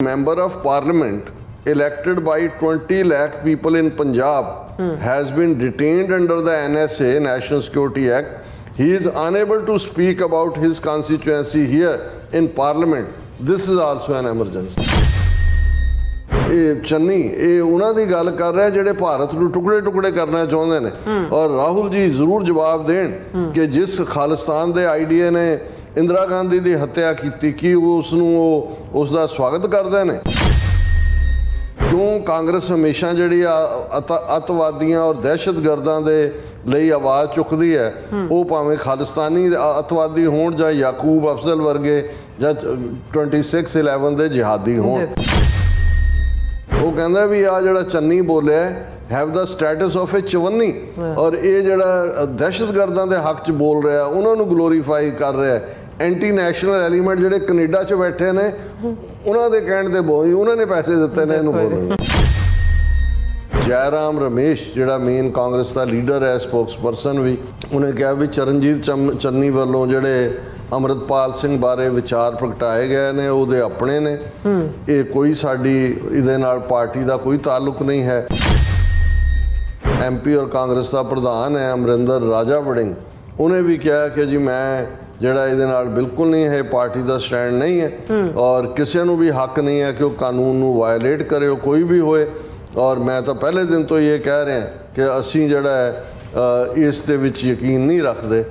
Member of Parliament elected by 20 lakh people in Punjab has been detained under the NSA, National Security Act. He is unable to speak about his constituency here in Parliament. This is also an emergency. ਇਹ ਚੰਨੀ ਇਹ ਉਹਨਾਂ ਦੀ ਗੱਲ ਕਰ ਰਿਹਾ ਜਿਹੜੇ ਭਾਰਤ ਨੂੰ ਟੁਕੜੇ ਟੁਕੜੇ ਕਰਨਾ ਚਾਹੁੰਦੇ ਨੇ ਔਰ ਰਾਹੁਲ ਜੀ ਜ਼ਰੂਰ ਜਵਾਬ ਦੇਣ ਕਿ ਜਿਸ ਖਾਲਿਸਤਾਨ ਦੇ ਆਈਡੀਏ ਨੇ ਇੰਦਰਾ ਗਾਂਧੀ ਦੀ ਹੱਤਿਆ ਕੀਤੀ ਕਿ ਉਸ ਨੂੰ ਉਹ ਉਸ ਦਾ ਸਵਾਗਤ ਕਰਦੇ ਨੇ ਕਿਉਂ ਕਾਂਗਰਸ ਹਮੇਸ਼ਾ ਜਿਹੜੀ ਅੱਤਵਾਦੀਆਂ ਔਰ ਦਹਿਸ਼ਤਗਰਦਾਂ ਦੇ ਲਈ ਆਵਾਜ਼ ਚੁੱਕਦੀ ਹੈ ਉਹ ਭਾਵੇਂ ਖਾਲਿਸਤਾਨੀ ਅੱਤਵਾਦੀ ਹੋਣ ਜਾਂ ਯਾਕੂਬ ਅਫਜ਼ਲ ਵਰਗੇ ਜਾਂ 26/11 ਦੇ ਜਿਹਾਦੀ ਹੋਣ ਉਹ ਕਹਿੰਦਾ ਵੀ ਆ ਜਿਹੜਾ ਚੰਨੀ ਬੋਲਿਆ ਹੈਵ ਦਾ ਸਟੇਟਸ ਆਫ ਏ ਚਵੰਨੀ ਔਰ ਇਹ ਜਿਹੜਾ ਦਹਿਸ਼ਤਗਰਦਾਂ ਦੇ ਹੱਕ 'ਚ ਬੋਲ ਰਿਹਾ ਉਹਨਾਂ ਨੂੰ ਗਲੋਰੀਫਾਈ ਕਰ ਰਿਹਾ ਐਂਟੀ ਨੈਸ਼ਨਲ ਐਲੀਮੈਂਟ ਜਿਹੜੇ ਕੈਨੇਡਾ 'ਚ ਬੈਠੇ ਨੇ ਉਹਨਾਂ ਦੇ ਕਹਿਣ ਤੇ ਬੋਲ ਉਹਨਾਂ ਨੇ ਪੈਸੇ ਦਿੱਤੇ ਨੇ ਇਹਨੂੰ ਬੋਲਣ ਜੈਰਾਮ ਰਮੇਸ਼ ਜਿਹੜਾ ਮੇਨ ਕਾਂਗਰਸ ਦਾ ਲੀਡਰ ਹੈ ਸਪੋਕਸਪਰਸਨ ਵੀ ਉਹਨੇ ਕਿਹਾ ਵੀ ਚਰਨਜੀਤ ਚੰਨੀ ਵੱਲੋਂ ਜਿਹੜੇ ਅੰਮ੍ਰਿਤਪਾਲ ਸਿੰਘ ਬਾਰੇ ਵਿਚਾਰ ਪ੍ਰਗਟਾਏ ਗਏ ਨੇ ਉਹਦੇ ਆਪਣੇ ਨੇ ਇਹ ਕੋਈ ਸਾਡੀ ਇਹਦੇ ਨਾਲ ਪਾਰਟੀ ਦਾ ਕੋਈ ਤਾਲੁਕ ਨਹੀਂ ਹੈ ਐਮਪੀ ਔਰ ਕਾਂਗਰਸ ਦਾ ਪ੍ਰਧਾਨ ਹੈ ਅਮਰਿੰਦਰ ਰਾਜਾ ਵੜਿੰਗ ਉਹਨੇ ਵੀ ਕਿਹਾ ਕਿ ਜੀ ਮੈਂ ਜਿਹੜਾ ਇਹਦੇ ਨਾਲ ਬਿਲਕੁਲ ਨਹੀਂ ਹੈ ਪਾਰਟੀ ਦਾ ਸਟੈਂਡ ਨਹੀਂ ਹੈ ਔਰ ਕਿਸੇ ਨੂੰ ਵੀ ਹੱਕ ਨਹੀਂ ਹੈ ਕਿ ਉਹ ਕਾਨੂੰਨ ਨੂੰ ਵਾਇਲੇਟ ਕਰੇ ਕੋਈ ਵੀ ਹੋਏ ਔਰ ਮੈਂ ਤਾਂ ਪਹਿਲੇ ਦਿਨ ਤੋਂ ਇਹ ਕਹਿ ਰਿਹਾ ਕਿ ਅਸੀਂ ਜਿਹੜਾ ਹੈ ਇਸ ਦੇ ਵਿੱਚ ਯਕੀਨ ਨਹੀਂ ਰੱਖਦੇ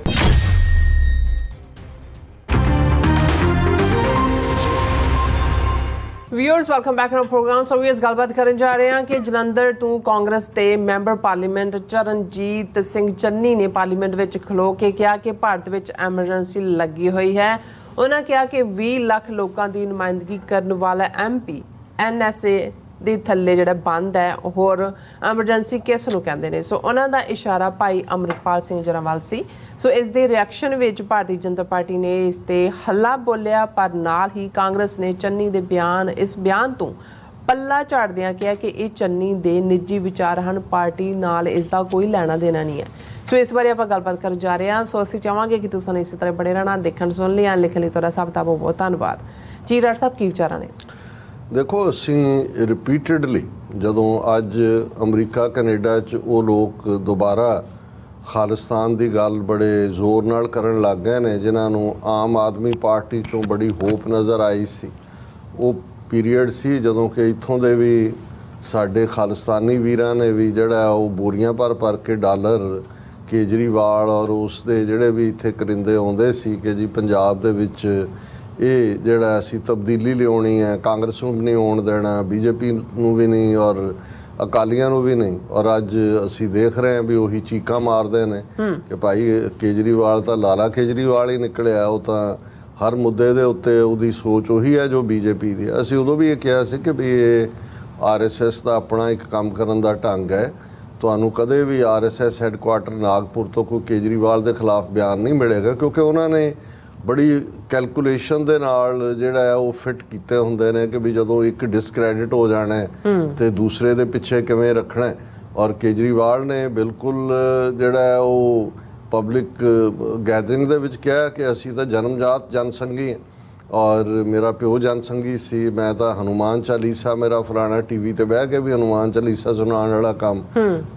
viewers welcome back to our programme. So ਵੀ ਇਸ ਗੱਲਬਾਤ ਕਰਨ ਜਾ ਰਹੇ ਹਾਂ ਕਿ ਜਲੰਧਰ ਤੋਂ ਕਾਂਗਰਸ ਦੇ ਮੈਂਬਰ ਪਾਰਲੀਮੈਂਟ ਚਰਨਜੀਤ ਸਿੰਘ ਚੰਨੀ ਨੇ ਪਾਰਲੀਮੈਂਟ ਵਿੱਚ ਖਲੋ ਕੇ ਕਿਹਾ ਕਿ ਭਾਰਤ ਵਿੱਚ ਐਮਰਜੈਂਸੀ ਲੱਗੀ ਹੋਈ ਹੈ। ਉਹਨਾਂ ਕਿਹਾ ਕਿ 20 ਲੱਖ ਲੋਕਾਂ ਦੀ ਨੁਮਾਇੰਦਗੀ ਕਰਨ ਵਾਲਾ ਐਮਪੀ NSA ਦੇ ਥੱਲੇ ਜਿਹੜਾ ਬੰਦ ਹੈ ਹੋਰ ਐਮਰਜੈਂਸੀ ਕਿਸ ਨੂੰ ਕਹਿੰਦੇ ਨੇ। ਸੋ ਉਹਨਾਂ ਦਾ ਇਸ਼ਾਰਾ ਭਾਈ ਅੰਮ੍ਰਿਤਪਾਲ ਸਿੰਘ ਜਰਾਵਾਲ ਸੀ। ਸੋ ਇਸ ਦੇ ਰਿਐਕਸ਼ਨ ਵਿੱਚ ਭਾਰਤੀ ਜਨਤਾ ਪਾਰਟੀ ਨੇ ਇਸ ਤੇ ਹੱਲਾ ਬੋਲਿਆ ਪਰ ਨਾਲ ਹੀ ਕਾਂਗਰਸ ਨੇ ਚੰਨੀ ਦੇ ਇਸ ਬਿਆਨ ਤੋਂ ਪੱਲਾ ਝਾੜਦਿਆਂ ਕਿਹਾ ਕਿ ਇਹ ਚੰਨੀ ਦੇ ਨਿੱਜੀ ਵਿਚਾਰ ਹਨ ਪਾਰਟੀ ਨਾਲ ਇਸ ਦਾ ਕੋਈ ਲੈਣਾ ਦੇਣਾ ਨਹੀਂ ਹੈ। ਸੋ ਇਸ ਬਾਰੇ ਆਪਾਂ ਗੱਲਬਾਤ ਕਰਨ ਜਾ ਰਹੇ ਹਾਂ। ਸੋ ਅਸੀਂ ਚਾਹਾਂਗੇ ਕਿ ਤੁਸੀਂ ਇਸੇ ਤਰ੍ਹਾਂ ਬਣੇ ਰਹਿਣਾ ਦੇਖਣ ਸੁਣਨ ਲਈ ਲਿਖਣ ਲਈ ਤੁਹਾਡਾ ਸਭ ਦਾ ਬਹੁਤ ਧੰਨਵਾਦ ਜੀ। ਡਾਕਟਰ ਸਾਹਿਬ ਕੀ ਵਿਚਾਰਾਂ ਨੇ? ਦੇਖੋ ਅਸੀਂ ਰਿਪੀਟਡਲੀ ਜਦੋਂ ਅੱਜ ਅਮਰੀਕਾ ਕੈਨੇਡਾ 'ਚ ਉਹ ਲੋਕ ਦੁਬਾਰਾ ਖਾਲਿਸਤਾਨ ਦੀ ਗੱਲ ਬੜੇ ਜ਼ੋਰ ਨਾਲ ਕਰਨ ਲੱਗ ਗਏ ਨੇ ਜਿਨ੍ਹਾਂ ਨੂੰ ਆਮ ਆਦਮੀ ਪਾਰਟੀ 'ਚੋਂ ਬੜੀ ਹੋਪ ਨਜ਼ਰ ਆਈ ਸੀ ਉਹ ਪੀਰੀਅਡ ਸੀ ਜਦੋਂ ਕਿ ਇੱਥੋਂ ਦੇ ਵੀ ਸਾਡੇ ਖਾਲਿਸਤਾਨੀ ਵੀਰਾਂ ਨੇ ਵੀ ਜਿਹੜਾ ਉਹ ਬੋਰੀਆਂ ਭਰ ਕੇ ਡਾਲਰ ਕੇਜਰੀਵਾਲ ਔਰ ਉਸ ਦੇ ਜਿਹੜੇ ਵੀ ਇੱਥੇ ਕਰਿੰਦੇ ਆਉਂਦੇ ਸੀ ਕਿ ਜੀ ਪੰਜਾਬ ਦੇ ਵਿੱਚ ਇਹ ਜਿਹੜਾ ਅਸੀਂ ਤਬਦੀਲੀ ਲਿਆਉਣੀ ਹੈ ਕਾਂਗਰਸ ਨੂੰ ਵੀ ਨਹੀਂ ਆਉਣ ਦੇਣਾ BJP ਨੂੰ ਵੀ ਨਹੀਂ ਔਰ ਅਕਾਲੀਆਂ ਨੂੰ ਵੀ ਨਹੀਂ ਔਰ ਅੱਜ ਅਸੀਂ ਦੇਖ ਰਹੇ ਹਾਂ ਵੀ ਉਹੀ ਚੀਕਾਂ ਮਾਰਦੇ ਨੇ ਕਿ ਭਾਈ ਕੇਜਰੀਵਾਲ ਤਾਂ ਲਾਲਾ ਕੇਜਰੀਵਾਲ ਹੀ ਨਿਕਲਿਆ ਉਹ ਤਾਂ ਹਰ ਮੁੱਦੇ ਦੇ ਉੱਤੇ ਉਹਦੀ ਸੋਚ ਉਹੀ ਹੈ ਜੋ BJP ਦੀ ਅਸੀਂ ਉਦੋਂ ਵੀ ਇਹ ਕਿਹਾ ਸੀ ਕਿ ਵੀ ਇਹ RSS ਦਾ ਆਪਣਾ ਇੱਕ ਕੰਮ ਕਰਨ ਦਾ ਢੰਗ ਹੈ ਤੁਹਾਨੂੰ ਕਦੇ ਵੀ RSS ਹੈੱਡਕੁਆਟਰ ਨਾਗਪੁਰ ਤੋਂ ਕੋਈ ਕੇਜਰੀਵਾਲ ਦੇ ਖਿਲਾਫ ਬਿਆਨ ਨਹੀਂ ਮਿਲੇਗਾ ਕਿਉਂਕਿ ਉਹਨਾਂ ਨੇ ਬੜੀ ਕੈਲਕੂਲੇਸ਼ਨ ਦੇ ਨਾਲ ਜਿਹੜਾ ਹੈ ਉਹ ਫਿੱਟ ਕੀਤੇ ਹੁੰਦੇ ਨੇ ਕਿ ਵੀ ਜਦੋਂ ਇੱਕ ਡਿਸਕ੍ਰੈਡਿਟ ਹੋ ਜਾਣਾ ਤੇ ਦੂਸਰੇ ਦੇ ਪਿੱਛੇ ਕਿਵੇਂ ਰੱਖਣਾ ਔਰ ਕੇਜਰੀਵਾਲ ਨੇ ਬਿਲਕੁਲ ਜਿਹੜਾ ਹੈ ਉਹ ਪਬਲਿਕ ਗੈਦਰਿੰਗ ਦੇ ਵਿੱਚ ਕਿਹਾ ਕਿ ਅਸੀਂ ਤਾਂ ਜਨਮਜਾਤ ਜਨਸੰਘੀ ਹਾਂ ਔਰ ਮੇਰਾ ਪਿਓ ਜਨਸੰਘੀ ਸੀ ਮੈਂ ਤਾਂ ਹਨੂੰਮਾਨ ਚਾਲੀਸਾ ਮੇਰਾ ਫਲਾਣਾ TV ਤੇ ਬਹਿ ਕੇ ਵੀ ਹਨੂੰਮਾਨ ਚਾਲੀਸਾ ਸੁਣਾਉਣ ਵਾਲਾ ਕੰਮ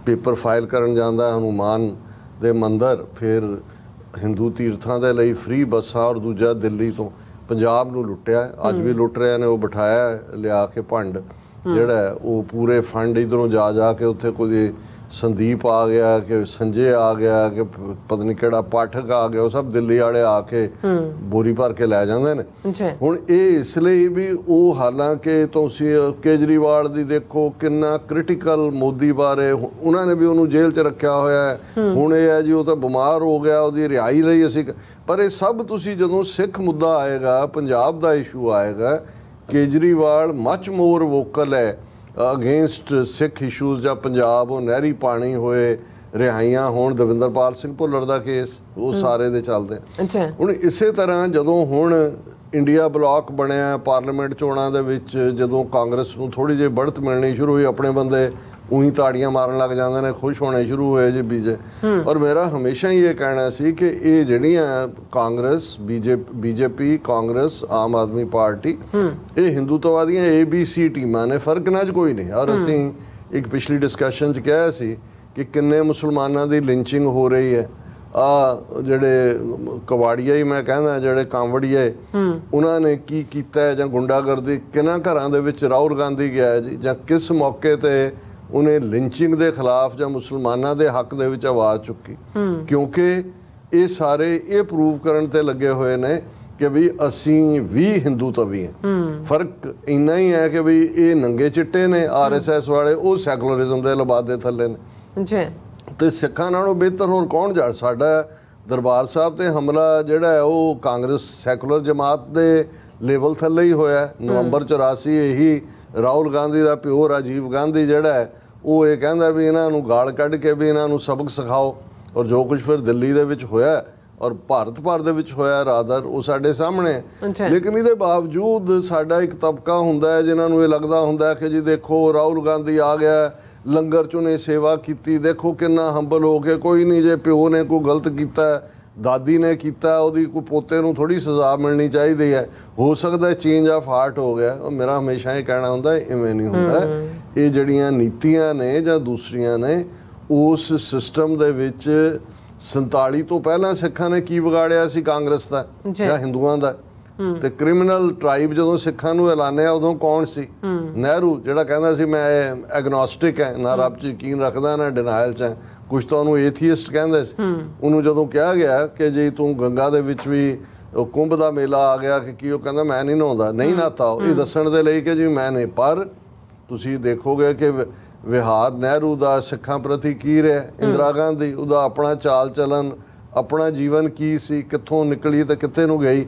ਪੇਪਰ ਫਾਈਲ ਕਰਨ ਜਾਂਦਾ ਹਨੂੰਮਾਨ ਦੇ ਮੰਦਰ ਫਿਰ ਹਿੰਦੂ ਤੀਰਥਾਂ ਦੇ ਲਈ ਫ੍ਰੀ ਬੱਸਾਂ ਔਰ ਦੂਜਾ ਦਿੱਲੀ ਤੋਂ ਪੰਜਾਬ ਨੂੰ ਲੁੱਟਿਆ ਅੱਜ ਵੀ ਲੁੱਟ ਰਹੇ ਨੇ ਉਹ ਬਿਠਾਇਆ ਲਿਆ ਕੇ ਭੰਡ ਜਿਹੜਾ ਉਹ ਪੂਰੇ ਫੰਡ ਇੱਧਰੋਂ ਜਾ ਕੇ ਉੱਥੇ ਕੋਈ ਸੰਦੀਪ ਆ ਗਿਆ ਕਿ ਸੰਜੇ ਆ ਗਿਆ ਕਿ ਪਤਾ ਨਹੀਂ ਕਿਹੜਾ ਪਾਠਕ ਆ ਗਿਆ ਉਹ ਸਭ ਦਿੱਲੀ ਵਾਲੇ ਆ ਕੇ ਬੋਰੀ ਭਰ ਕੇ ਲੈ ਜਾਂਦੇ ਨੇ ਹੁਣ ਇਹ ਇਸ ਲਈ ਵੀ ਉਹ ਹਾਲਾਂਕਿ ਤੁਸੀਂ ਕੇਜਰੀਵਾਲ ਦੀ ਦੇਖੋ ਕਿੰਨਾ ਕ੍ਰਿਟੀਕਲ ਮੋਦੀ ਬਾਰੇ ਉਹਨਾਂ ਨੇ ਵੀ ਉਹਨੂੰ ਜੇਲ੍ਹ 'ਚ ਰੱਖਿਆ ਹੋਇਆ ਹੈ ਹੁਣ ਇਹ ਹੈ ਜੀ ਉਹ ਤਾਂ ਬਿਮਾਰ ਹੋ ਗਿਆ ਉਹਦੀ ਰਿਹਾਈ ਲਈ ਅਸੀਂ ਪਰ ਇਹ ਸਭ ਤੁਸੀਂ ਜਦੋਂ ਸਿੱਖ ਮੁੱਦਾ ਆਏਗਾ ਪੰਜਾਬ ਦਾ ਇਸ਼ੂ ਆਏਗਾ ਕੇਜਰੀਵਾਲ ਮਚ ਮੋਰ ਵੋਕਲ ਹੈ ਅਗੇਂਸਟ ਸਿੱਖ ਇਸ਼ੂਜ਼ ਜਾਂ ਪੰਜਾਬ ਉਹ ਨਹਿਰੀ ਪਾਣੀ ਹੋਏ ਰਿਹਾਈਆਂ ਹੋਣ ਦਵਿੰਦਰਪਾਲ ਸਿੰਘ ਭੁੱਲਰ ਦਾ ਕੇਸ ਉਹ ਸਾਰੇ ਦੇ ਚੱਲਦੇ ਹੁਣ ਇਸੇ ਤਰ੍ਹਾਂ ਜਦੋਂ ਹੁਣ ਇੰਡੀਆ ਬਲਾਕ ਬਣਿਆ ਪਾਰਲੀਮੈਂਟ ਚੋਣਾਂ ਦੇ ਵਿੱਚ, ਜਦੋਂ ਕਾਂਗਰਸ ਨੂੰ ਥੋੜੀ ਜਿਹੀ बढ़त ਮਿਲਣੀ ਸ਼ੁਰੂ ਹੋਈ, ਆਪਣੇ ਬੰਦੇ ਉਹੀ ਤਾੜੀਆਂ ਮਾਰਨ ਲੱਗ ਜਾਂਦੇ ਨੇ, ਖੁਸ਼ ਹੋਣੇ ਸ਼ੁਰੂ ਹੋਏ ਜੀ ਬੀਜੇ। ਔਰ ਮੇਰਾ ਹਮੇਸ਼ਾ ਹੀ ਇਹ ਕਹਿਣਾ ਸੀ ਕਿ ਇਹ ਜਿਹੜੀਆਂ ਕਾਂਗਰਸ, ਬੀਜੇਪੀ, ਕਾਂਗਰਸ, ਆਮ ਆਦਮੀ ਪਾਰਟੀ, ਇਹ ਹਿੰਦੂਤਵਾਦੀਆਂ ABC ਟੀਮਾਂ ਨੇ, ਫਰਕ ਨਾ ਕੋਈ ਨਹੀਂ। ਔਰ ਅਸੀਂ ਇੱਕ ਪਿਛਲੀ ਡਿਸਕਸ਼ਨ 'ਚ ਕਿਹਾ ਸੀ ਕਿ ਕਿੰਨੇ ਮੁਸਲਮਾਨਾਂ ਦੀ ਲਿੰਚਿੰਗ ਹੋ ਰਹੀ ਹੈ। ਜਿਹੜੇ ਕਵਾੜੀਆ ਹੀ ਮੈਂ ਕਹਿੰਦਾ, ਜਿਹੜੇ ਕਾਂਵੜੀਏ, ਉਹਨਾਂ ਨੇ ਕੀ ਕੀਤਾ ਹੈ, ਜਾਂ ਗੁੰਡਾਗਰਦੀ ਕਿਹਨਾਂ ਘਰਾਂ ਦੇ ਵਿੱਚ ਰਾਹੁਲ ਗਾਂਧੀ ਗਿਆ ਜੀ, ਜਾਂ ਕਿਸ ਮੌਕੇ ਤੇ ਉਹਨੇ ਲਿੰਚਿੰਗ ਦੇ ਖਿਲਾਫ ਜਾਂ ਮੁਸਲਮਾਨਾਂ ਦੇ ਹੱਕ ਦੇ ਵਿੱਚ ਆਵਾਜ਼ ਚੁੱਕੀ। ਕਿਉਂਕਿ ਇਹ ਸਾਰੇ ਇਹ ਪ੍ਰੂਵ ਕਰਨ ਤੇ ਲੱਗੇ ਹੋਏ ਨੇ ਕਿ ਵੀ ਅਸੀਂ ਵੀ ਹਿੰਦੂ ਤਵੀ ਹਾਂ। ਫਰਕ ਇੰਨਾ ਹੀ ਹੈ ਕਿ ਵੀ ਇਹ ਨੰਗੇ ਚਿੱਟੇ ਨੇ RSS ਵਾਲੇ, ਉਹ ਸੈਕੂਲਰਿਜ਼ਮ ਦੇ ਲਬਾਦੇ ਥੱਲੇ ਨੇ ਜੀ। ਤੇ ਸਿੱਖਾਂ ਨਾਲੋਂ ਬਿਹਤਰ ਹੋਰ ਕੌਣ ਜਾ? ਸਾਡਾ ਦਰਬਾਰ ਸਾਹਿਬ ਤੇ ਹਮਲਾ ਜਿਹੜਾ ਹੈ ਉਹ ਕਾਂਗਰਸ ਸੈਕੂਲਰ ਜਮਾਤ ਦੇ ਲੈਵਲ ਥੱਲੇ ਹੀ ਹੋਇਆ। ਨਵੰਬਰ 84 ਇਹੀ ਰਾਹੁਲ ਗਾਂਧੀ ਦਾ ਪਿਓ ਰਾਜੀਵ ਗਾਂਧੀ ਜਿਹੜਾ ਹੈ ਉਹ ਇਹ ਕਹਿੰਦਾ ਵੀ ਇਹਨਾਂ ਨੂੰ ਗਾਲ ਕੱਢ ਕੇ ਵੀ ਇਹਨਾਂ ਨੂੰ ਸਬਕ ਸਿਖਾਓ। ਔਰ ਜੋ ਕੁਝ ਫਿਰ ਦਿੱਲੀ ਦੇ ਵਿੱਚ ਹੋਇਆ ਔਰ ਭਾਰਤ ਭਰ ਦੇ ਵਿੱਚ ਹੋਇਆ ਰਾਦਰ, ਉਹ ਸਾਡੇ ਸਾਹਮਣੇ। ਲੇਕਿਨ ਇਹਦੇ ਬਾਵਜੂਦ ਸਾਡਾ ਇੱਕ ਤਬਕਾ ਹੁੰਦਾ ਹੈ ਜਿਨ੍ਹਾਂ ਨੂੰ ਇਹ ਲੱਗਦਾ ਹੁੰਦਾ ਕਿ ਜੀ ਦੇਖੋ ਰਾਹੁਲ ਗਾਂਧੀ ਆ ਗਿਆ, ਲੰਗਰ 'ਚ ਉਹਨੇ ਸੇਵਾ ਕੀਤੀ, ਦੇਖੋ ਕਿੰਨਾ ਹੰਬਲ ਹੋ ਕੇ, ਕੋਈ ਨਹੀਂ ਜੇ ਪਿਓ ਨੇ ਕੋਈ ਗਲਤ ਕੀਤਾ, ਦਾਦੀ ਨੇ ਕੀਤਾ, ਉਹਦੀ ਕੋਈ ਪੋਤੇ ਨੂੰ ਥੋੜੀ ਸਜ਼ਾ ਮਿਲਣੀ ਚਾਹੀਦੀ ਹੈ, ਹੋ ਸਕਦਾ ਚੇਂਜ ਆਫ ਹਾਰਟ ਹੋ ਗਿਆ। ਮੇਰਾ ਹਮੇਸ਼ਾ ਇਹ ਕਹਿਣਾ ਹੁੰਦਾ ਇਵੇਂ ਨਹੀਂ ਹੁੰਦਾ। ਇਹ ਜਿਹੜੀਆਂ ਨੀਤੀਆਂ ਨੇ ਜਾਂ ਦੂਸਰੀਆਂ ਨੇ, ਉਸ ਸਿਸਟਮ ਦੇ ਵਿੱਚ 47 ਤੋਂ ਪਹਿਲਾਂ ਸਿੱਖਾਂ ਨੇ ਕੀ ਵਿਗਾੜਿਆ ਸੀ ਕਾਂਗਰਸ ਦਾ ਜਾਂ ਹਿੰਦੂਆਂ ਦਾ? ਤੇ ਕ੍ਰਿਮੀਨਲ ਟ੍ਰਾਈਬ ਜਦੋਂ ਸਿੱਖਾਂ ਨੂੰ ਐਲਾਨਿਆ ਉਦੋਂ ਕੌਣ ਸੀ? ਨਹਿਰੂ, ਜਿਹੜਾ ਕਹਿੰਦਾ ਸੀ ਮੈਂ ਐਗਨੋਸਟਿਕ ਹੈ, ਨਾ ਰੱਬ 'ਚ ਯਕੀਨ ਰੱਖਦਾ ਨਾ ਡਿਨਾਇਲ 'ਚ ਹੈ, ਕੁਛ ਤਾਂ ਉਹਨੂੰ ਏਥੀਇਸਟ ਕਹਿੰਦੇ ਸੀ। ਉਹਨੂੰ ਜਦੋਂ ਕਿਹਾ ਗਿਆ ਕਿ ਜੇ ਤੂੰ ਗੰਗਾ ਦੇ ਵਿੱਚ ਵੀ ਕੁੰਭ ਦਾ ਮੇਲਾ ਆ ਗਿਆ ਕਿ ਕੀ, ਉਹ ਕਹਿੰਦਾ ਮੈਂ ਨਹੀਂ ਨਹਾਉਂਦਾ, ਨਹੀਂ ਨਹਾਤਾ, ਇਹ ਦੱਸਣ ਦੇ ਲਈ ਕਿ ਜੀ ਮੈਂ ਨਹੀਂ। ਪਰ ਤੁਸੀਂ ਦੇਖੋਗੇ ਕਿ ਵਿਹਾਰ ਨਹਿਰੂ ਦਾ ਸਿੱਖਾਂ ਪ੍ਰਤੀ ਕੀ ਰਿਹਾ, ਇੰਦਰਾ ਗਾਂਧੀ ਉਹਦਾ ਆਪਣਾ ਚਾਲ ਚਲਨ, ਆਪਣਾ ਜੀਵਨ ਕੀ ਸੀ, ਕਿੱਥੋਂ ਨਿਕਲੀ ਤੇ ਕਿੱਥੇ ਨੂੰ ਗਈ।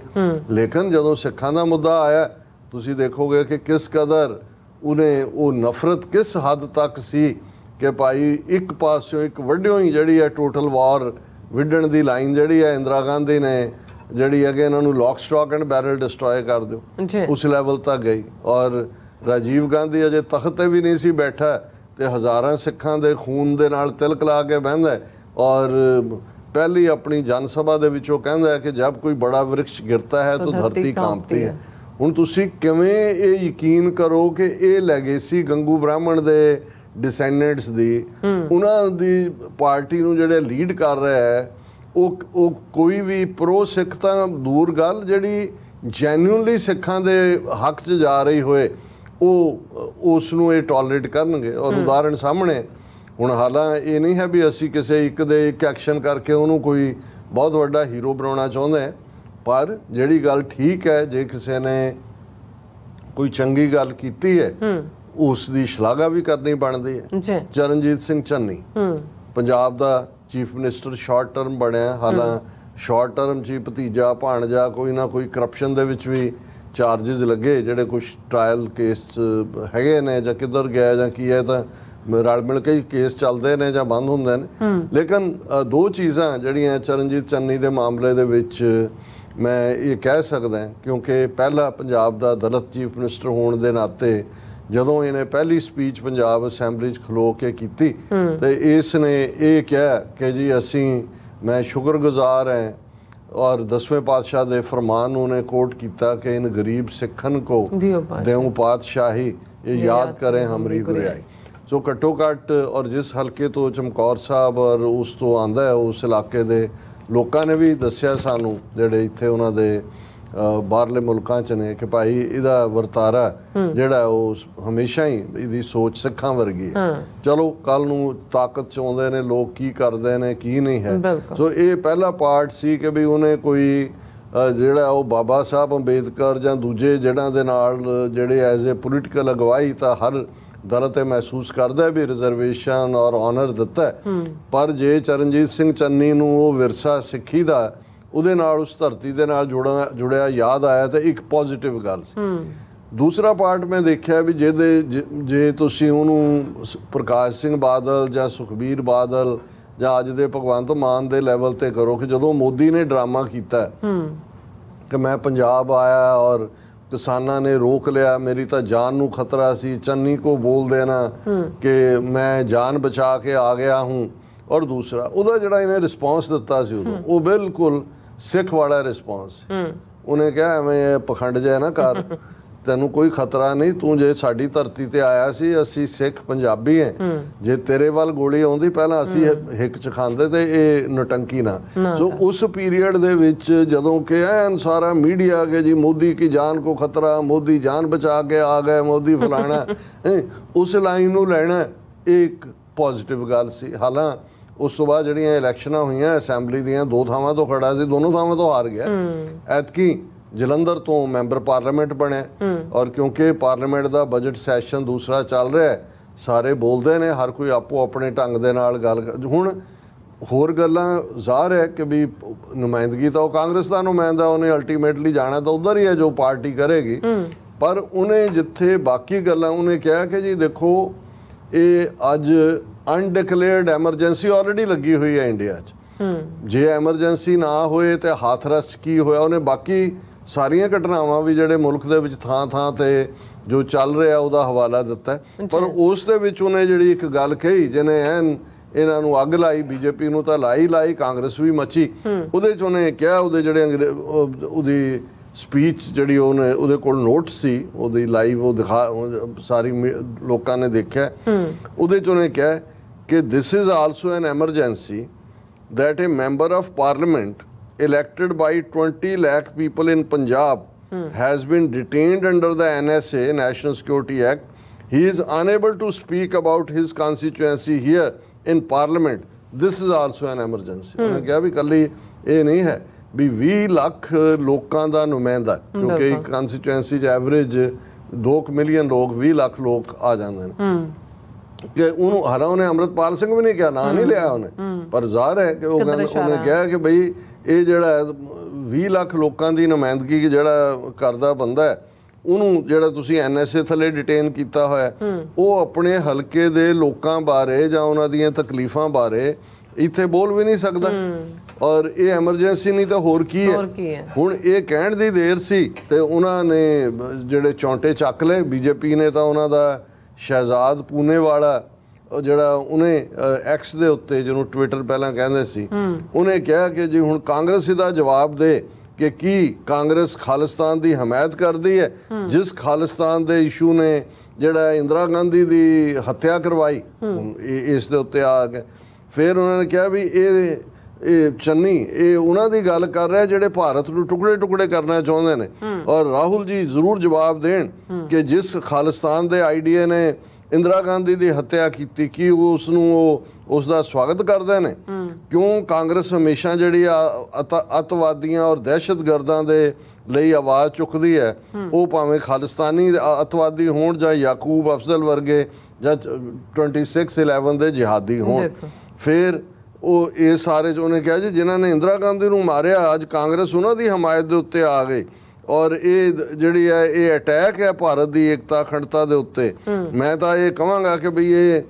ਲੇਕਿਨ ਜਦੋਂ ਸਿੱਖਾਂ ਦਾ ਮੁੱਦਾ ਆਇਆ, ਤੁਸੀਂ ਦੇਖੋਗੇ ਕਿ ਕਿਸ ਕਦਰ ਉਹਨੇ ਉਹ ਨਫ਼ਰਤ ਕਿਸ ਹੱਦ ਤੱਕ ਸੀ ਕਿ ਭਾਈ ਇੱਕ ਪਾਸਿਓਂ ਇੱਕ ਵੱਡਿਓਂ ਹੀ ਜਿਹੜੀ ਹੈ ਟੋਟਲ ਵਾਰ ਵਿੱਢਣ ਦੀ ਲਾਈਨ ਜਿਹੜੀ ਹੈ ਇੰਦਰਾ ਗਾਂਧੀ ਨੇ ਜਿਹੜੀ ਹੈ ਕਿ ਇਹਨਾਂ ਨੂੰ lock stock and barrel destroy ਕਰ ਦਿਓ, ਉਸ ਲੈਵਲ ਤੱਕ ਗਈ। ਔਰ ਰਾਜੀਵ ਗਾਂਧੀ ਅਜੇ ਤਖਤ ਤੇ ਵੀ ਨਹੀਂ ਸੀ ਬੈਠਾ ਤੇ ਹਜ਼ਾਰਾਂ ਸਿੱਖਾਂ ਦੇ ਖੂਨ ਦੇ ਨਾਲ ਤਿਲਕ ਲਾ ਕੇ ਬਹਿੰਦਾ। ਔਰ ਪਹਿਲੀ ਆਪਣੀ ਜਨ ਸਭਾ ਦੇ ਵਿੱਚ ਉਹ ਕਹਿੰਦਾ ਕਿ ਜਦ ਕੋਈ ਬੜਾ ਵ੍ਰਿਕਸ਼ ਗਿਰਤਾ ਹੈ ਤਾਂ ਧਰਤੀ ਕਾਂਪਤੀ ਹੈ। ਹੁਣ ਤੁਸੀਂ ਕਿਵੇਂ ਇਹ ਯਕੀਨ ਕਰੋ ਕਿ ਇਹ ਲੈਗੇਸੀ ਗੰਗੂ ਬ੍ਰਾਹਮਣ ਦੇ ਡਿਸੈਂਡੈਂਟਸ ਦੀ, ਉਹਨਾਂ ਦੀ ਪਾਰਟੀ ਨੂੰ ਜਿਹੜੇ ਲੀਡ ਕਰ ਰਿਹਾ ਹੈ, ਉਹ ਕੋਈ ਵੀ ਪ੍ਰੋ ਸਿੱਖ ਤਾਂ ਦੂਰ ਗੱਲ, ਜਿਹੜੀ ਜੈਨੂਇਨਲੀ ਸਿੱਖਾਂ ਦੇ ਹੱਕ 'ਚ ਜਾ ਰਹੀ ਹੋਏ ਉਹ ਉਸ ਨੂੰ ਇਹ ਟੋਲਰੇਟ ਕਰਨਗੇ। ਔਰ ਉਦਾਹਰਣ ਸਾਹਮਣੇ ਹੁਣ, ਹਾਲਾਂ ਇਹ ਨਹੀਂ ਹੈ ਵੀ ਅਸੀਂ ਕਿਸੇ ਇੱਕ ਦੇ ਇੱਕ ਐਕਸ਼ਨ ਕਰਕੇ ਉਹਨੂੰ ਕੋਈ ਬਹੁਤ ਵੱਡਾ ਹੀਰੋ ਬਣਾਉਣਾ ਚਾਹੁੰਦੇ ਹਾਂ, ਪਰ ਜਿਹੜੀ ਗੱਲ ਠੀਕ ਹੈ, ਜੇ ਕਿਸੇ ਨੇ ਕੋਈ ਚੰਗੀ ਗੱਲ ਕੀਤੀ ਹੈ ਉਸ ਦੀ ਸ਼ਲਾਘਾ ਵੀ ਕਰਨੀ ਬਣਦੀ ਹੈ। ਚਰਨਜੀਤ ਸਿੰਘ ਚੰਨੀ ਪੰਜਾਬ ਦਾ ਚੀਫ ਮਿਨਿਸਟਰ ਸ਼ਾਰਟ ਟਰਮ ਬਣਿਆ, ਹਾਲਾਂ ਸ਼ਾਰਟ ਟਰਮ 'ਚ ਹੀ ਭਤੀਜਾ ਭਾਣਜਾ ਕੋਈ ਨਾ ਕੋਈ ਕਰਪਸ਼ਨ ਦੇ ਵਿੱਚ ਵੀ ਚਾਰਜਿਸ ਲੱਗੇ, ਜਿਹੜੇ ਕੁਛ ਟਰਾਇਲ ਕੇਸ 'ਚ ਹੈਗੇ ਨੇ ਜਾਂ ਕਿੱਧਰ ਗਿਆ ਜਾਂ ਕੀ ਹੈ, ਤਾਂ ਰਲ ਮਿਲ ਕੇ ਕੇਸ ਚੱਲਦੇ ਨੇ ਜਾਂ ਬੰਦ ਹੁੰਦੇ ਨੇ। ਲੇਕਿਨ ਦੋ ਚੀਜ਼ਾਂ ਜਿਹੜੀਆਂ ਚਰਨਜੀਤ ਚੰਨੀ ਦੇ ਮਾਮਲੇ ਦੇ ਵਿੱਚ ਮੈਂ ਇਹ ਕਹਿ ਸਕਦਾ, ਕਿਉਂਕਿ ਪਹਿਲਾ ਪੰਜਾਬ ਦਾ ਦਲਿਤ ਚੀਫ ਮਿਨਿਸਟਰ ਹੋਣ ਦੇ ਨਾਤੇ ਜਦੋਂ ਇਹਨੇ ਪਹਿਲੀ ਸਪੀਚ ਪੰਜਾਬ ਅਸੈਂਬਲੀ 'ਚ ਖਲੋ ਕੇ ਕੀਤੀ ਤੇ ਇਸ ਨੇ ਇਹ ਕਿਹਾ ਕਿ ਜੀ ਮੈਂ ਸ਼ੁਕਰਗੁਜ਼ਾਰ ਹਾਂ। और 10वें पातशाह के फरमान उन्हें कोट किया कि इन गरीब सिखन को देऊं पातशाही, ये याद करें हमारी गुरियाई। सो घट्टो घट्ट, और जिस हल्के तो चमकौर साहब और उस तो आंदा है, उस इलाके के लोगों ने भी दसिया सानू जिहड़े इत्थे उन्हां दे बाहरले मुल्कां च ने कि भाई इहदा वरतारा जिहड़ा ਉਹ हमेशा ही ਇਹਦੀ सोच सिखां वर्गी है। चलो कल ਨੂੰ ਤਾਕਤ ਚ ਆਉਂਦੇ ਨੇ ਲੋਕ, ਕੀ ਕਰਦੇ ਨੇ ਕੀ ਨਹੀਂ ਹੈ। ਸੋ ਇਹ ਪਹਿਲਾ ਪਾਰਟ ਸੀ ਕਿ ਵੀ ਉਹਨੇ ਕੋਈ ਜਿਹੜਾ ਉਹ ਬਾਬਾ ਸਾਹਿਬ ਅੰਬੇਦਕਰ ਜਾਂ ਦੂਜੇ ਜਿਹੜਾਂ ਦੇ ਨਾਲ ਜਿਹੜੇ ਐਜ਼ ਏ ਪੋਲੀਟੀਕਲ ਅਗਵਾਈ ਤਾਂ ਹਰ ਦਲਿਤ ਇਹ ਮਹਿਸੂਸ ਕਰਦਾ ਵੀ ਰਿਜ਼ਰਵੇਸ਼ਨ ਔਰ ਆਨਰ ਦਿੱਤਾ, ਪਰ ਜੇ ਚਰਨਜੀਤ ਸਿੰਘ ਚੰਨੀ ਨੂੰ ਉਹ ਵਿਰਸਾ ਸਿੱਖੀ ਦਾ ਉਹਦੇ ਨਾਲ ਉਸ ਧਰਤੀ ਦੇ ਨਾਲ ਜੁੜਿਆ ਯਾਦ ਆਇਆ ਤਾਂ ਇੱਕ ਪੋਜ਼ਿਟਿਵ ਗੱਲ ਸੀ। ਦੂਸਰਾ ਪਾਰਟ ਮੈਂ ਦੇਖਿਆ ਵੀ ਜੇ ਤੁਸੀਂ ਉਹਨੂੰ ਪ੍ਰਕਾਸ਼ ਸਿੰਘ ਬਾਦਲ ਜਾਂ ਸੁਖਬੀਰ ਬਾਦਲ ਜਾਂ ਅੱਜ ਦੇ ਭਗਵੰਤ ਮਾਨ ਦੇ ਲੈਵਲ ਤੇ ਕਰੋ ਕਿ ਜਦੋਂ ਮੋਦੀ ਨੇ ਡਰਾਮਾ ਕੀਤਾ ਕਿ ਮੈਂ ਪੰਜਾਬ ਆਇਆ ਔਰ ਕਿਸਾਨਾਂ ਨੇ ਰੋਕ ਲਿਆ, ਮੇਰੀ ਤਾਂ ਜਾਨ ਨੂੰ ਖਤਰਾ ਸੀ, ਚੰਨੀ को बोल देना कि मैं जान बचा के आ गया हूँ। और दूसरा ਉਹਦਾ ਜਿਹੜਾ ਇਹਨੇ ਰਿਸਪੌਂਸ ਦਿੱਤਾ ਸੀ ਉਦੋਂ, ਉਹ ਬਿਲਕੁਲ ਸਿੱਖ ਵਾਲਾ ਰਿਸਪੌਂਸ। ਉਹਨੇ ਕਿਹਾ ਐਵੇਂ ਪਖੰਡ ਜਿਹਾ ਨਾ ਕਰ, ਤੈਨੂੰ ਕੋਈ ਖਤਰਾ ਨਹੀਂ, ਤੂੰ ਜੇ ਸਾਡੀ ਧਰਤੀ ਤੇ ਆਇਆ ਸੀ, ਅਸੀਂ ਸਿੱਖ ਪੰਜਾਬੀ ਹੈ, ਜੇ ਤੇਰੇ ਵੱਲ ਗੋਲੀ ਆਉਂਦੀ ਪਹਿਲਾਂ ਅਸੀਂ ਹਿੱਕ ਚ ਖਾਂਦੇ ਤੇ ਇਹ ਨਟੰਕੀ ਨਾ। ਸੋ ਉਸ ਪੀਰੀਅਡ ਦੇ ਵਿੱਚ ਜਦੋਂ ਕਿ ਐਨ ਸਾਰਾ ਮੀਡੀਆ ਆ ਗਿਆ ਜੀ, ਮੋਦੀ ਕੀ ਜਾਨ ਕੋ ਖਤਰਾ, ਮੋਦੀ ਜਾਨ ਬਚਾ ਕੇ ਆ ਗਏ, ਮੋਦੀ ਫਲਾਣਾ, ਉਸ ਲਾਈਨ ਨੂੰ ਲੈਣਾ ਇੱਕ ਪੋਜ਼ਿਟਿਵ ਗੱਲ ਸੀ। ਹਾਲਾਂ ਉਸ ਤੋਂ ਬਾਅਦ ਜਿਹੜੀਆਂ ਇਲੈਕਸ਼ਨਾਂ ਹੋਈਆਂ ਅਸੈਂਬਲੀ ਦੀਆਂ, 2 ਥਾਵਾਂ ਤੋਂ ਖੜਾ ਸੀ, ਦੋਨੋਂ ਥਾਵਾਂ ਤੋਂ ਹਾਰ ਗਿਆ। ਐਤਕੀ ਜਲੰਧਰ ਤੋਂ ਮੈਂਬਰ ਪਾਰਲੀਮੈਂਟ ਬਣਿਆ ਔਰ ਕਿਉਂਕਿ ਪਾਰਲੀਮੈਂਟ ਦਾ ਬਜਟ ਸੈਸ਼ਨ ਦੂਸਰਾ ਚੱਲ ਰਿਹਾ ਹੈ, ਸਾਰੇ ਬੋਲਦੇ ਨੇ, ਹਰ ਕੋਈ ਆਪੋ ਆਪਣੇ ਢੰਗ ਦੇ ਨਾਲ ਗੱਲ ਹੁਣ ਹੋਰ ਗੱਲਾਂ ਜ਼ਾਹਰ ਹੈ ਕਿ ਵੀ ਨੁਮਾਇੰਦਗੀ ਤਾਂ ਉਹ ਕਾਂਗਰਸ ਦਾ ਨੁਮਾਇੰਦਾ, ਉਹਨੇ ਅਲਟੀਮੇਟਲੀ ਜਾਣਾ ਤਾਂ ਉਧਰ ਹੀ ਹੈ ਜੋ ਪਾਰਟੀ ਕਰੇਗੀ। ਪਰ ਉਹਨੇ ਜਿੱਥੇ ਬਾਕੀ ਗੱਲਾਂ ਉਹਨੇ ਕਿਹਾ ਕਿ ਜੀ ਦੇਖੋ ਇਹ ਅੱਜ ਅਨਡਿਕਲੇਅਰਡ ਐਮਰਜੈਂਸੀ ਆਲਰੇਡੀ ਲੱਗੀ ਹੋਈ ਹੈ ਇੰਡੀਆ 'ਚ, ਜੇ ਐਮਰਜੈਂਸੀ ਨਾ ਹੋਏ ਤੇ ਹਾਥਰਸ ਕੀ ਹੋਇਆ। ਉਹਨੇ ਬਾਕੀ ਸਾਰੀਆਂ ਘਟਨਾਵਾਂ ਵੀ ਜਿਹੜੇ ਮੁਲਕ ਦੇ ਵਿੱਚ ਥਾਂ ਥਾਂ ਤੇ ਜੋ ਚੱਲ ਰਿਹਾ ਉਹਦਾ ਹਵਾਲਾ ਦਿੱਤਾ, ਪਰ ਉਸ ਦੇ ਵਿੱਚ ਉਹਨੇ ਜਿਹੜੀ ਇੱਕ ਗੱਲ ਕਹੀ ਜਿਹਨੇ ਐਨ ਇਹਨਾਂ ਨੂੰ ਅੱਗ ਲਾਈ, ਬੀਜੇਪੀ ਨੂੰ ਤਾਂ ਲਾਈ ਕਾਂਗਰਸ ਵੀ ਮੱਚੀ। ਉਹਦੇ 'ਚ ਉਹਨੇ ਕਿਹਾ, ਉਹਦੇ ਜਿਹੜੇ ਉਹਦੀ ਸਪੀਚ ਜਿਹੜੀ ਉਹਨੇ ਉਹਦੇ ਕੋਲ ਨੋਟ ਸੀ ਉਹਦੀ ਲਾਈਵ, ਉਹ ਦਿਖਾ ਸਾਰੀ ਲੋਕਾਂ ਨੇ ਦੇਖਿਆ। ਉਹਦੇ 'ਚ ਉਹਨੇ ਕਿਹਾ ਕਿ this is also N emergency that a member of parliament elected by 20 lakh people in Punjab has been detained under the NSA, National Security Act. He is unable to speak about his constituency here in parliament. This is also an emergency. ਉਹਨੇ ਕਿਹਾ ਵੀ ਕੱਲੀ ਇਹ ਨਹੀਂ ਹੈ ਵੀ 20 ਲੱਖ ਲੋਕਾਂ ਦਾ ਨੁਮਾਇੰਦਾ, ਕਿਉਂਕਿ ਇੱਕ constituency 'ਚ ਐਵਰੇਜ 2 ਮਿਲੀਅਨ ਲੋਕ, 20 ਲੱਖ ਲੋਕ ਆ ਜਾਂਦੇ ਨੇ। ਕਿ ਉਹਨੂੰ ਹਾਲਾਂ ਉਹਨੇ ਅੰਮ੍ਰਿਤਪਾਲ ਸਿੰਘ ਵੀ ਨਹੀਂ ਕਿਹਾ, ਨਾਂ ਨਹੀਂ ਲਿਆ ਉਹਨੇ, ਪਰ ਜ਼ਾਹਰ ਹੈ ਕਿ ਉਹਨੇ ਕਿਹਾ ਕਿ ਬਈ ਇਹ ਜਿਹੜਾ 20 ਲੱਖ ਲੋਕਾਂ ਦੀ ਨੁਮਾਇੰਦਗੀ ਜਿਹੜਾ ਕਰਦਾ ਬੰਦਾ ਹੈ, ਉਹਨੂੰ ਜਿਹੜਾ ਤੁਸੀਂ NSA ਥੱਲੇ ਡਿਟੇਨ ਕੀਤਾ ਹੋਇਆ, ਉਹ ਆਪਣੇ ਹਲਕੇ ਦੇ ਲੋਕਾਂ ਬਾਰੇ ਜਾਂ ਉਹਨਾਂ ਦੀਆਂ ਤਕਲੀਫਾਂ ਬਾਰੇ ਇੱਥੇ ਬੋਲ ਵੀ ਨਹੀਂ ਸਕਦਾ। ਔਰ ਇਹ ਐਮਰਜੈਂਸੀ ਨਹੀਂ ਤਾਂ ਹੋਰ ਕੀ ਹੈ। ਹੁਣ ਇਹ ਕਹਿਣ ਦੀ ਦੇਰ ਸੀ ਤੇ ਉਹਨਾਂ ਨੇ ਜਿਹੜੇ ਚੌਂਟੇ ਚੱਕ ਲਏ। ਬੀਜੇਪੀ ਨੇ ਤਾਂ ਉਹਨਾਂ ਦਾ ਸ਼ਹਿਜ਼ਾਦ ਪੂਨੇ ਵਾਲਾ ਜਿਹੜਾ ਉਹਨੇ ਐਕਸ ਦੇ ਉੱਤੇ, ਜਿਹਨੂੰ ਟਵਿੱਟਰ ਪਹਿਲਾਂ ਕਹਿੰਦੇ ਸੀ, ਉਹਨੇ ਕਿਹਾ ਕਿ ਜੀ ਹੁਣ ਕਾਂਗਰਸ ਇਹਦਾ ਜਵਾਬ ਦੇ ਕਿ ਕੀ ਕਾਂਗਰਸ ਖਾਲਿਸਤਾਨ ਦੀ ਹਮਾਇਤ ਕਰਦੀ ਹੈ, ਜਿਸ ਖਾਲਿਸਤਾਨ ਦੇ ਇਸ਼ੂ ਨੇ ਜਿਹੜਾ ਇੰਦਰਾ ਗਾਂਧੀ ਦੀ ਹੱਤਿਆ ਕਰਵਾਈ, ਇਸ ਦੇ ਉੱਤੇ ਆ ਕੇ ਫਿਰ ਉਹਨਾਂ ਨੇ ਕਿਹਾ ਵੀ ਇਹ ਚੰਨੀ ਇਹ ਉਹਨਾਂ ਦੀ ਗੱਲ ਕਰ ਰਿਹਾ ਜਿਹੜੇ ਭਾਰਤ ਨੂੰ ਟੁਕੜੇ ਟੁਕੜੇ ਕਰਨਾ ਚਾਹੁੰਦੇ ਨੇ। ਔਰ ਰਾਹੁਲ ਜੀ ਜ਼ਰੂਰ ਜਵਾਬ ਦੇਣ ਕਿ ਜਿਸ ਖਾਲਿਸਤਾਨ ਦੇ ਆਈਡੀਏ ਨੇ ਇੰਦਰਾ ਗਾਂਧੀ ਦੀ ਹੱਤਿਆ ਕੀਤੀ, ਕੀ ਉਸ ਨੂੰ ਉਹ ਉਸ ਦਾ ਸਵਾਗਤ ਕਰਦੇ ਨੇ? ਕਿਉਂ ਕਾਂਗਰਸ ਹਮੇਸ਼ਾ ਜਿਹੜੀ ਅੱਤਵਾਦੀਆਂ ਔਰ ਦਹਿਸ਼ਤਗਰਦਾਂ ਦੇ ਲਈ ਆਵਾਜ਼ ਚੁੱਕਦੀ ਹੈ, ਉਹ ਭਾਵੇਂ ਖਾਲਿਸਤਾਨੀ ਅੱਤਵਾਦੀ ਹੋਣ ਜਾਂ ਯਾਕੂਬ ਅਫਜ਼ਲ ਵਰਗੇ ਜਾਂ 26/11 ਦੇ ਜਿਹਾਦੀ ਹੋਣ। ਫਿਰ ਉਹ ਇਹ ਸਾਰੇ 'ਚ ਉਹਨੇ ਕਿਹਾ ਜੀ ਜਿਨ੍ਹਾਂ ਨੇ ਇੰਦਰਾ ਗਾਂਧੀ ਨੂੰ ਮਾਰਿਆ, ਅੱਜ ਕਾਂਗਰਸ ਉਹਨਾਂ ਦੀ ਹਮਾਇਤ ਦੇ ਉੱਤੇ ਆ ਗਈ ਔਰ ਇਹ ਜਿਹੜੀ ਹੈ ਇਹ ਅਟੈਕ ਹੈ ਭਾਰਤ ਦੀ ਏਕਤਾ ਅਖੰਡਤਾ ਦੇ ਉੱਤੇ। ਮੈਂ ਤਾਂ ਇਹ ਕਹਾਂਗਾ ਕਿ ਬਈ ਇਹ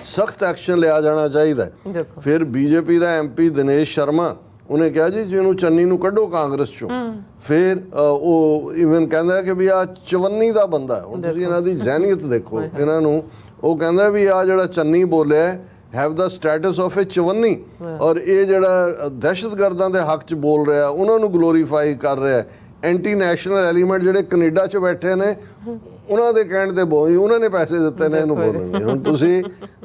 ਸਖਤ ਐਕਸ਼ਨ ਲਿਆ ਜਾਣਾ ਚਾਹੀਦਾ। ਫਿਰ ਬੀਜੇਪੀ ਦਾ MP ਦਿਨੇਸ਼ ਸ਼ਰਮਾ ਉਹਨੇ ਕਿਹਾ ਜੀ ਜਿਹਨੂੰ ਚੰਨੀ ਨੂੰ ਕੱਢੋ ਕਾਂਗਰਸ ਚੋਂ। ਫਿਰ ਉਹ ਇਵਨ ਕਹਿੰਦਾ ਕਿ ਵੀ ਆ ਚਵੰਨੀ ਦਾ ਬੰਦਾ। ਹੁਣ ਤੁਸੀਂ ਇਹਨਾਂ ਦੀ ਜ਼ਹਿਨੀਅਤ ਦੇਖੋ ਇਹਨਾਂ ਨੂੰ। ਉਹ ਕਹਿੰਦਾ ਵੀ ਆ ਜਿਹੜਾ ਚੰਨੀ ਬੋਲਿਆ have the status of a ਚਵੰਨੀ, ਔਰ ਇਹ ਜਿਹੜਾ ਦਹਿਸ਼ਤਗਰਦਾਂ ਦੇ ਹੱਕ 'ਚ ਬੋਲ ਰਿਹਾ, ਉਹਨਾਂ ਨੂੰ ਗਲੋਰੀਫਾਈ ਕਰ ਰਿਹਾ। ਐਂਟੀ ਨੈਸ਼ਨਲ ਐਲੀਮੈਂਟ ਜਿਹੜੇ ਕੈਨੇਡਾ 'ਚ ਬੈਠੇ ਨੇ ਉਹਨਾਂ ਦੇ ਕਹਿਣ ਤੇ ਬੋਲ, ਉਹਨਾਂ ਨੇ ਪੈਸੇ ਦਿੱਤੇ ਨੇ ਇਹਨੂੰ ਬੋਲਣ ਲਈ। ਹੁਣ ਤੁਸੀਂ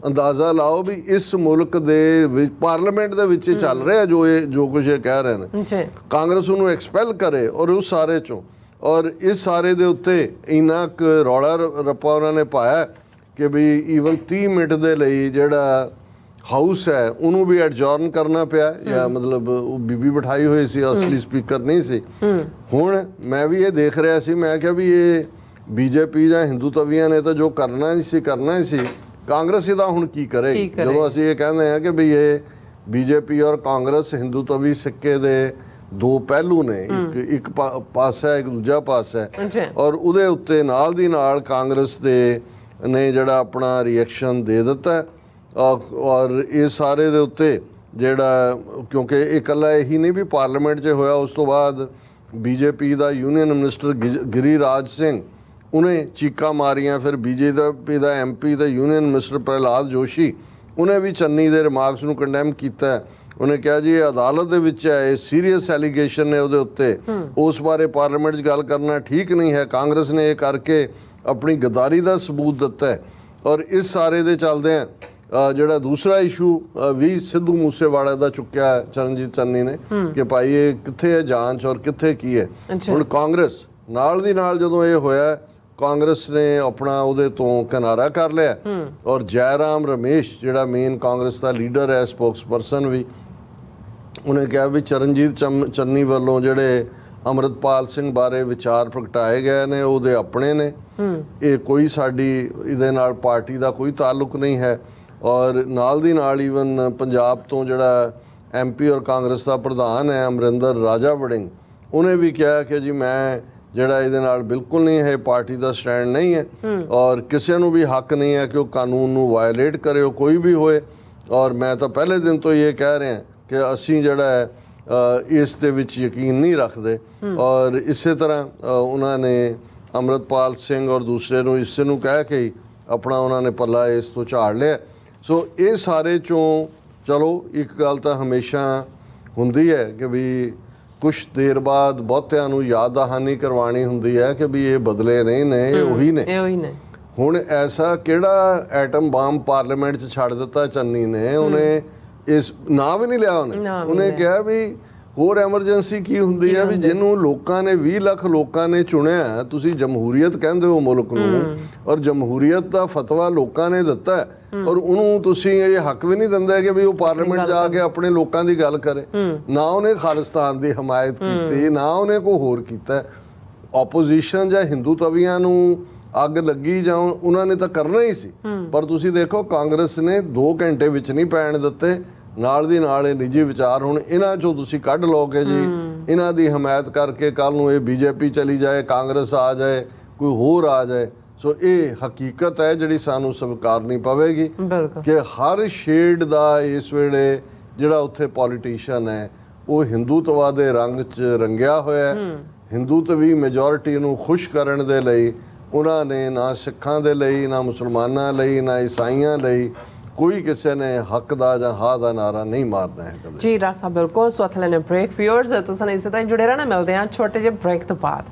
ਅੰਦਾਜ਼ਾ ਲਾਓ ਵੀ ਇਸ ਮੁਲਕ ਦੇ ਵਿੱਚ ਪਾਰਲੀਮੈਂਟ ਦੇ ਵਿੱਚ ਚੱਲ ਰਿਹਾ ਜੋ ਕੁਝ ਇਹ ਕਹਿ ਰਹੇ ਨੇ। ਕਾਂਗਰਸ ਉਹਨੂੰ ਐਕਸਪੈਲ ਕਰੇ ਔਰ ਉਸ ਸਾਰੇ 'ਚੋਂ, ਔਰ ਇਸ ਸਾਰੇ ਦੇ ਉੱਤੇ ਇੰਨਾ ਕੁ ਰੌਲਾ ਰੱਪਾ ਉਹਨਾਂ ਨੇ ਪਾਇਆ ਕਿ ਵੀ ਈਵਨ 30 ਮਿੰਟ ਦੇ ਲਈ ਜਿਹੜਾ ਹਾਊਸ ਹੈ ਉਹਨੂੰ ਵੀ ਐਡਜੌਰਨ ਕਰਨਾ ਪਿਆ, ਜਾਂ ਮਤਲਬ ਉਹ ਬੀਬੀ ਬਿਠਾਈ ਹੋਈ ਸੀ, ਅਸਲੀ ਸਪੀਕਰ ਨਹੀਂ ਸੀ। ਹੁਣ ਮੈਂ ਵੀ ਇਹ ਦੇਖ ਰਿਹਾ ਸੀ, ਮੈਂ ਕਿਹਾ ਵੀ ਇਹ ਬੀਜੇਪੀ ਜਾਂ ਹਿੰਦੂ ਤਵੀਆਂ ਨੇ ਤਾਂ ਜੋ ਕਰਨਾ ਹੀ ਸੀ, ਕਾਂਗਰਸ ਇਹਦਾ ਹੁਣ ਕੀ ਕਰੇਗੀ? ਜਦੋਂ ਅਸੀਂ ਇਹ ਕਹਿੰਦੇ ਹਾਂ ਕਿ ਵੀ ਇਹ ਬੀਜੇਪੀ ਔਰ ਕਾਂਗਰਸ ਹਿੰਦੂ ਤਵੀ ਸਿੱਕੇ ਦੇ ਦੋ ਪਹਿਲੂ ਨੇ, ਇੱਕ ਪਾਸਾ ਇੱਕ ਦੂਜਾ ਪਾਸਾ, ਔਰ ਉਹਦੇ ਉੱਤੇ ਨਾਲ ਦੀ ਨਾਲ ਕਾਂਗਰਸ ਦੇ ਨੇ ਜਿਹੜਾ ਆਪਣਾ ਰਿਐਕਸ਼ਨ ਦੇ ਦਿੱਤਾ। ਔਰ ਇਹ ਸਾਰੇ ਦੇ ਉੱਤੇ ਜਿਹੜਾ, ਕਿਉਂਕਿ ਇਹ ਇਕੱਲਾ ਇਹੀ ਨਹੀਂ ਵੀ ਪਾਰਲੀਮੈਂਟ 'ਚ ਹੋਇਆ, ਉਸ ਤੋਂ ਬਾਅਦ ਬੀਜੇਪੀ ਦਾ ਯੂਨੀਅਨ ਮਿਨਿਸਟਰ ਗਿਰੀਰਾਜ ਸਿੰਘ ਉਹਨੇ ਚੀਕਾਂ ਮਾਰੀਆਂ। ਫਿਰ ਬੀਜੇਪੀ ਦਾ ਐਮਪੀ ਦਾ ਯੂਨੀਅਨ ਮਿਨਿਸਟਰ ਪ੍ਰਹਿਲਾਦ ਜੋਸ਼ੀ ਉਹਨੇ ਵੀ ਚੰਨੀ ਦੇ ਰਿਮਾਰਕਸ ਨੂੰ ਕੰਡੈਮ ਕੀਤਾ। ਉਹਨੇ ਕਿਹਾ ਜੀ ਇਹ ਅਦਾਲਤ ਦੇ ਵਿੱਚ ਹੈ, ਇਹ ਸੀਰੀਅਸ ਐਲੀਗੇਸ਼ਨ ਨੇ ਉਹਦੇ ਉੱਤੇ, ਉਸ ਬਾਰੇ ਪਾਰਲੀਮੈਂਟ 'ਚ ਗੱਲ ਕਰਨਾ ਠੀਕ ਨਹੀਂ ਹੈ। ਕਾਂਗਰਸ ਨੇ ਇਹ ਕਰਕੇ ਆਪਣੀ ਗਦਾਰੀ ਦਾ ਸਬੂਤ ਦਿੱਤਾ ਹੈ। ਔਰ ਇਸ ਸਾਰੇ ਦੇ ਚੱਲਦਿਆਂ ਜਿਹੜਾ ਦੂਸਰਾ ਇਸ਼ੂ ਵੀ ਸਿੱਧੂ ਮੂਸੇਵਾਲੇ ਦਾ ਚੁੱਕਿਆ ਚਰਨਜੀਤ ਚੰਨੀ ਨੇ ਕਿ ਭਾਈ ਇਹ ਕਿੱਥੇ ਹੈ ਜਾਂਚ ਔਰ ਕਿੱਥੇ ਕੀ ਹੈ। ਹੁਣ ਕਾਂਗਰਸ ਨਾਲ ਦੀ ਨਾਲ ਜਦੋਂ ਇਹ ਹੋਇਆ, ਕਾਂਗਰਸ ਨੇ ਆਪਣਾ ਉਹਦੇ ਤੋਂ ਕਿਨਾਰਾ ਕਰ ਲਿਆ ਔਰ ਜੈਰਾਮ ਰਮੇਸ਼ ਜਿਹੜਾ ਮੇਨ ਕਾਂਗਰਸ ਦਾ ਲੀਡਰ ਹੈ, ਸਪੋਕਸਪਰਸਨ ਵੀ, ਉਹਨੇ ਕਿਹਾ ਵੀ ਚਰਨਜੀਤ ਚੰਨੀ ਵੱਲੋਂ ਜਿਹੜੇ ਅੰਮ੍ਰਿਤਪਾਲ ਸਿੰਘ ਬਾਰੇ ਵਿਚਾਰ ਪ੍ਰਗਟਾਏ ਗਏ ਨੇ ਉਹਦੇ ਆਪਣੇ ਨੇ, ਇਹ ਕੋਈ ਸਾਡੀ ਇਹਦੇ ਨਾਲ ਪਾਰਟੀ ਦਾ ਕੋਈ ਤਾਲੁਕ ਨਹੀਂ ਹੈ। ਔਰ ਨਾਲ ਦੀ ਨਾਲ ਈਵਨ ਪੰਜਾਬ ਤੋਂ ਜਿਹੜਾ ਐਮਪੀ ਔਰ ਕਾਂਗਰਸ ਦਾ ਪ੍ਰਧਾਨ ਹੈ ਅਮਰਿੰਦਰ ਰਾਜਾ ਵੜਿੰਗ, ਉਹਨੇ ਵੀ ਕਿਹਾ ਕਿ ਜੀ ਮੈਂ ਜਿਹੜਾ ਇਹਦੇ ਨਾਲ ਬਿਲਕੁਲ ਨਹੀਂ ਹੈ, ਪਾਰਟੀ ਦਾ ਸਟੈਂਡ ਨਹੀਂ ਹੈ ਔਰ ਕਿਸੇ ਨੂੰ ਵੀ ਹੱਕ ਨਹੀਂ ਹੈ ਕਿ ਉਹ ਕਾਨੂੰਨ ਨੂੰ ਵਾਇਲੇਟ ਕਰੇ, ਉਹ ਕੋਈ ਵੀ ਹੋਏ। ਔਰ ਮੈਂ ਤਾਂ ਪਹਿਲੇ ਦਿਨ ਤੋਂ ਇਹ ਕਹਿ ਰਿਹਾ ਕਿ ਅਸੀਂ ਜਿਹੜਾ ਹੈ ਇਸ ਦੇ ਵਿੱਚ ਯਕੀਨ ਨਹੀਂ ਰੱਖਦੇ। ਔਰ ਇਸੇ ਤਰ੍ਹਾਂ ਉਹਨਾਂ ਨੇ ਅੰਮ੍ਰਿਤਪਾਲ ਸਿੰਘ ਔਰ ਦੂਸਰੇ ਨੂੰ ਇਸੇ ਨੂੰ ਕਹਿ ਕੇ ਆਪਣਾ ਉਹਨਾਂ ਨੇ ਪੱਲਾ ਇਸ ਤੋਂ ਝਾੜ ਲਿਆ। ਸੋ ਇਹ ਸਾਰੇ ਚੋਂ ਚਲੋ ਇੱਕ ਗੱਲ ਤਾਂ ਹਮੇਸ਼ਾ ਹੁੰਦੀ ਹੈ ਕਿ ਵੀ ਕੁਛ ਦੇਰ ਬਾਅਦ ਬਹੁਤਿਆਂ ਨੂੰ ਯਾਦ ਦਹਾਨੀ ਕਰਵਾਉਣੀ ਹੁੰਦੀ ਹੈ ਕਿ ਵੀ ਇਹ ਬਦਲੇ ਨਹੀਂ ਨੇ, ਇਹ ਉਹੀ ਨੇ। ਹੁਣ ਐਸਾ ਕਿਹੜਾ ਐਟਮ ਬੰਬ ਪਾਰਲੀਮੈਂਟ 'ਚ ਛੱਡ ਦਿੱਤਾ ਚੰਨੀ ਨੇ, ਉਹਨੇ ਇਸ ਨਾਂ ਵੀ ਨਹੀਂ ਲਿਆ। ਉਹਨੇ ਕਿਹਾ ਵੀ ਹੋਰ ਐਮਰਜੈਂਸੀ ਕੀ ਹੁੰਦੀ ਹੈ ਵੀ ਜਿਹਨੂੰ ਲੋਕਾਂ ਨੇ 20 ਲੱਖ ਲੋਕਾਂ ਨੇ ਚੁਣਿਆ, ਤੁਸੀਂ ਜਮਹੂਰੀਅਤ ਕਹਿੰਦੇ ਹੋ ਮੁਲਕ ਨੂੰ, ਔਰ ਜਮਹੂਰੀਅਤ ਦਾ ਫਤਵਾ ਲੋਕਾਂ ਨੇ ਦਿੱਤਾ ਔਰ ਉਹਨੂੰ ਤੁਸੀਂ ਇਹ ਹੱਕ ਵੀ ਨਹੀਂ ਦਿੰਦੇ ਕਿ ਵੀ ਉਹ ਪਾਰਲੀਮੈਂਟ ਜਾ ਕੇ ਆਪਣੇ ਲੋਕਾਂ ਦੀ ਗੱਲ ਕਰੇ। ਨਾ ਉਹਨੇ ਖਾਲਿਸਤਾਨ ਦੀ ਹਮਾਇਤ ਕੀਤੀ, ਨਾ ਉਹਨੇ ਕੋਈ ਹੋਰ ਕੀਤਾ। ਆਪੋਜੀਸ਼ਨ ਜਾਂ ਹਿੰਦੂ ਤਵੀਆਂ ਨੂੰ ਅੱਗ ਲੱਗੀ ਜਾਂ ਉਹਨਾਂ ਨੇ ਤਾਂ ਕਰਨਾ ਹੀ ਸੀ, ਪਰ ਤੁਸੀਂ ਦੇਖੋ ਕਾਂਗਰਸ ਨੇ 2 ਘੰਟੇ ਵਿੱਚ ਨਹੀਂ ਪੈਣ ਦਿੱਤੇ। ਨਾਲ ਦੀ ਨਾਲ ਇਹ ਨਿੱਜੀ ਵਿਚਾਰ ਹੁਣ ਇਹਨਾਂ ਚੋਂ ਤੁਸੀਂ ਕੱਢ ਲਓਗੇ ਜੀ, ਇਹਨਾਂ ਦੀ ਹਮਾਇਤ ਕਰਕੇ ਕੱਲ ਨੂੰ ਇਹ ਬੀਜੇਪੀ ਚਲੀ ਜਾਏ, ਕਾਂਗਰਸ ਆ ਜਾਏ, ਕੋਈ ਹੋਰ ਆ ਜਾਏ। ਸੋ ਇਹ ਹਕੀਕਤ ਹੈ ਜਿਹੜੀ ਸਾਨੂੰ ਸਵੀਕਾਰਨੀ ਪਵੇਗੀ ਕਿ ਹਰ ਸ਼ੇਡ ਦਾ ਇਸ ਵੇਲੇ ਜਿਹੜਾ ਉੱਥੇ ਪੋਲੀਟੀਸ਼ੀਅਨ ਹੈ ਉਹ ਹਿੰਦੂਤਵਾ ਦੇ ਰੰਗ 'ਚ ਰੰਗਿਆ ਹੋਇਆ ਹੈ। ਹਿੰਦੂਤਵੀ ਮੈਜੋਰਿਟੀ ਨੂੰ ਖੁਸ਼ ਕਰਨ ਦੇ ਲਈ ਉਹਨਾਂ ਨੇ ਨਾ ਸਿੱਖਾਂ ਦੇ ਲਈ, ਨਾ ਮੁਸਲਮਾਨਾਂ ਲਈ, ਨਾ ਈਸਾਈਆਂ ਲਈ ਕੋਈ ਕਿਸੇ ਨੇ ਹੱਕ ਦਾ ਜਾਂ ਹਾਂ ਦਾ ਨਾਰਾ ਨਹੀਂ ਮਾਰਨਾ ਹੈ ਕਦੇ। ਜੀ ਰਾਜ ਸਾਹਿਬ ਬਿਲਕੁਲ। ਸੋ ਅਥਲੇ ਨੇ ਬ੍ਰੇਕ ਵਿਊਅਰਸ ਤੁਸੀਂ ਇਸੇ ਤਰ੍ਹਾਂ ਜੁੜੇ ਰਹਿਣਾ, ਮਿਲਦੇ ਹਾਂ ਛੋਟੇ ਜਿਹੇ ਬ੍ਰੇਕ ਤੋਂ ਬਾਅਦ।